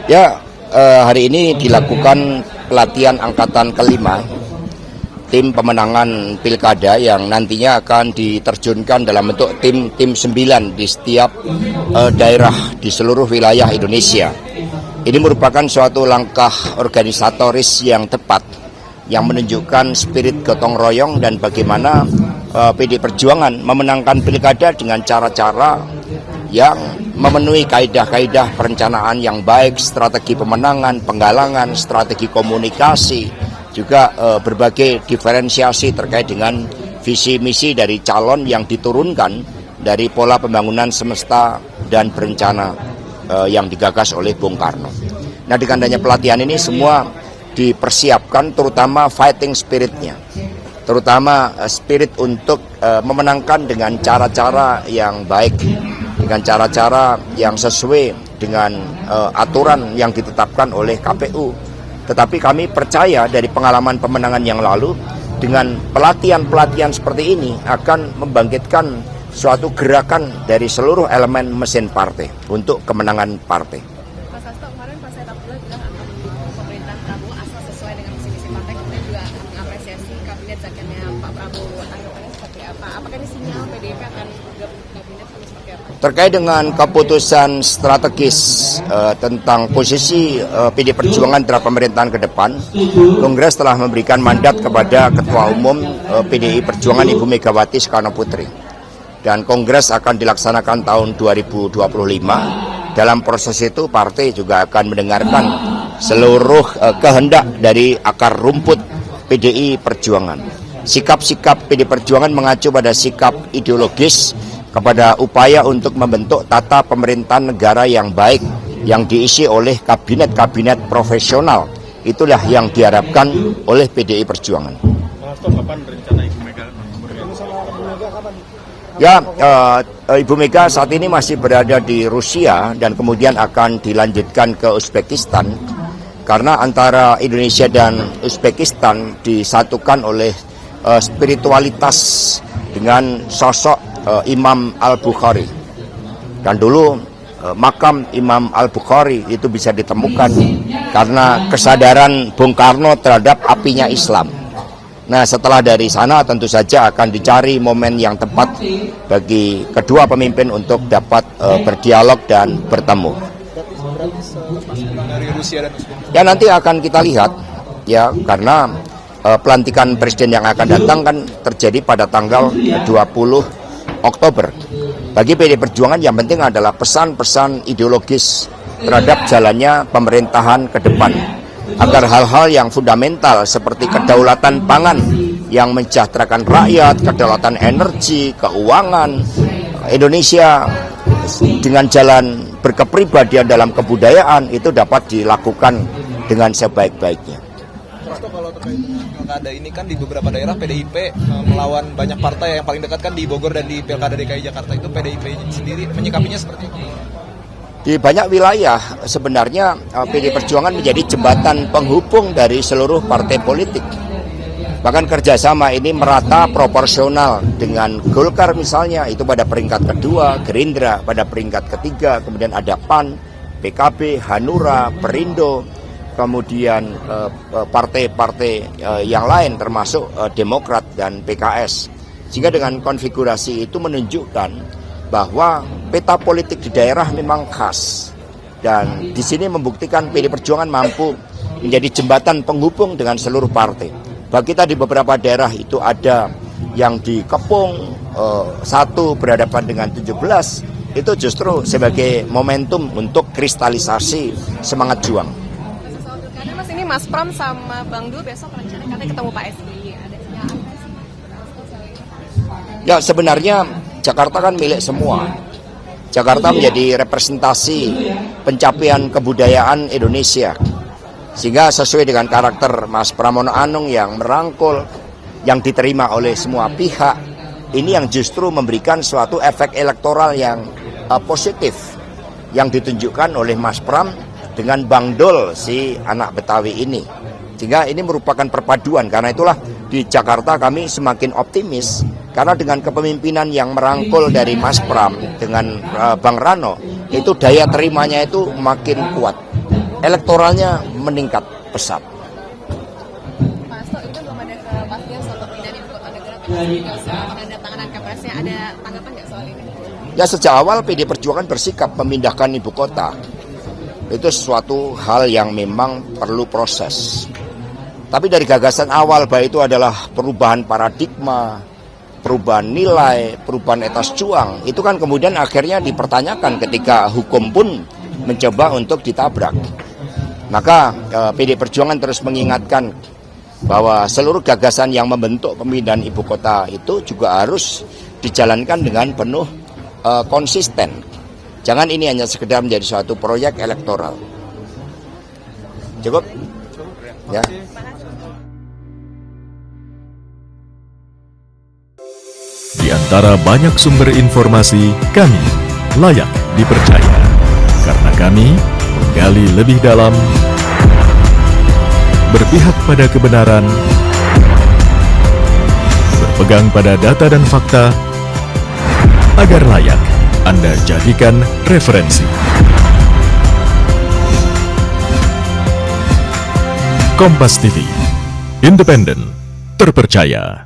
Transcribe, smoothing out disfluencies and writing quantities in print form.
Ya, hari ini dilakukan pelatihan angkatan kelima tim pemenangan pilkada yang nantinya akan diterjunkan dalam bentuk tim 9 di setiap daerah di seluruh wilayah Indonesia. Ini merupakan suatu langkah organisatoris yang tepat yang menunjukkan spirit gotong royong dan bagaimana PD Perjuangan memenangkan pilkada dengan cara-cara yang memenuhi kaidah-kaidah perencanaan yang baik, strategi pemenangan, penggalangan, strategi komunikasi, juga berbagai diferensiasi terkait dengan visi misi dari calon yang diturunkan dari pola pembangunan semesta dan berencana yang digagas oleh Bung Karno. Nah, dengan adanya pelatihan ini semua dipersiapkan, terutama fighting spiritnya, terutama spirit untuk memenangkan dengan cara-cara yang baik, dengan cara-cara yang sesuai dengan aturan yang ditetapkan oleh KPU. Tetapi kami percaya dari pengalaman pemenangan yang lalu, dengan pelatihan-pelatihan seperti ini akan membangkitkan suatu gerakan dari seluruh elemen mesin partai untuk kemenangan partai. Mas Hasto, kemarin Pak Said Abdullah bilang akan mendukung pemerintahan Prabowo asal sesuai dengan visi-misi partai, kemudian juga mengapresiasi kabinet zamannya Pak Prabowo. Tanggapannya seperti apa? Apakah ini sinyal PDIP akan gabung kabinet atau seperti apa? Terkait dengan keputusan strategis tentang posisi PD Perjuangan terhadap pemerintahan ke depan, Kongres telah memberikan mandat kepada Ketua Umum PDI Perjuangan Ibu Megawati Soekarno Putri. Dan Kongres akan dilaksanakan tahun 2025. Dalam proses itu partai juga akan mendengarkan seluruh kehendak dari akar rumput PDI Perjuangan. Sikap-sikap PD Perjuangan mengacu pada sikap ideologis, kepada upaya untuk membentuk tata pemerintahan negara yang baik, yang diisi oleh kabinet-kabinet profesional. Itulah yang diharapkan oleh PDI Perjuangan. Kapan rencana Ibu Mega? Ya, Ibu Mega saat ini masih berada di Rusia dan kemudian akan dilanjutkan ke Uzbekistan, karena antara Indonesia dan Uzbekistan disatukan oleh spiritualitas dengan sosok Imam Al-Bukhari. Dan dulu makam Imam Al-Bukhari itu bisa ditemukan karena kesadaran Bung Karno terhadap apinya Islam. Nah, setelah dari sana tentu saja akan dicari momen yang tepat bagi kedua pemimpin untuk dapat berdialog dan bertemu. Ya, nanti akan kita lihat ya, karena pelantikan presiden yang akan datang kan terjadi pada tanggal 20 Oktober. Bagi PD Perjuangan yang penting adalah pesan-pesan ideologis terhadap jalannya pemerintahan ke depan, agar hal-hal yang fundamental seperti kedaulatan pangan yang mensejahterakan rakyat, kedaulatan energi, keuangan, Indonesia dengan jalan berkepribadian dalam kebudayaan itu dapat dilakukan dengan sebaik-baiknya. Kalau terkait dengan pilkada ini kan di beberapa daerah PDIP melawan banyak partai, yang paling dekat kan di Bogor dan di Pilkada DKI Jakarta, itu PDIP sendiri menyikapinya seperti apa? Di banyak wilayah sebenarnya PD Perjuangan menjadi jembatan penghubung dari seluruh partai politik. Bahkan kerjasama ini merata proporsional dengan Golkar misalnya, itu pada peringkat kedua, Gerindra pada peringkat ketiga, kemudian ada PAN, PKB, Hanura, Perindo, kemudian partai-partai yang lain termasuk Demokrat dan PKS. Sehingga dengan konfigurasi itu menunjukkan bahwa peta politik di daerah memang khas, dan di sini membuktikan PD Perjuangan mampu menjadi jembatan penghubung dengan seluruh partai. Bagi kita di beberapa daerah itu ada yang dikepung satu berhadapan dengan 17, itu justru sebagai momentum untuk kristalisasi semangat juang. Mas, ini Mas Pram sama Bang Dul besok rencana katanya ketemu Pak SBY. Ada sinyal apa sih? Ya, sebenarnya Jakarta kan milik semua. Jakarta menjadi representasi pencapaian kebudayaan Indonesia. Sehingga sesuai dengan karakter Mas Pramono Anung yang merangkul, yang diterima oleh semua pihak, ini yang justru memberikan suatu efek elektoral yang positif yang ditunjukkan oleh Mas Pram dengan Bang Dul, si anak Betawi ini. Sehingga ini merupakan perpaduan. Karena itulah di Jakarta kami semakin optimis, karena dengan kepemimpinan yang merangkul dari Mas Pram dengan Bang Rano, itu daya terimanya itu makin kuat. elektoralnya meningkat pesat. Pak Hasto, itu belum ada kepastian soal pemindahan ibu kota negara, juga soal penandatanganan Kepresnya, ada tanggapan nggak soal ini? Ya, sejak awal PD Perjuangan bersikap memindahkan ibu kota. Itu sesuatu hal yang memang perlu proses. Tapi dari gagasan awal, bahwa itu adalah perubahan paradigma, perubahan nilai, perubahan etos juang, itu kan kemudian akhirnya dipertanyakan ketika hukum pun mencoba untuk ditabrak. Maka PD Perjuangan terus mengingatkan bahwa seluruh gagasan yang membentuk pemindahan ibu kota itu juga harus dijalankan dengan penuh konsisten. Jangan ini hanya sekedar menjadi suatu proyek elektoral. Cukup? Ya. Di antara banyak sumber informasi, kami layak dipercaya. Karena kami menggali lebih dalam, berpihak pada kebenaran, berpegang pada data dan fakta, agar layak Anda jadikan referensi. Kompas TV, independen, terpercaya.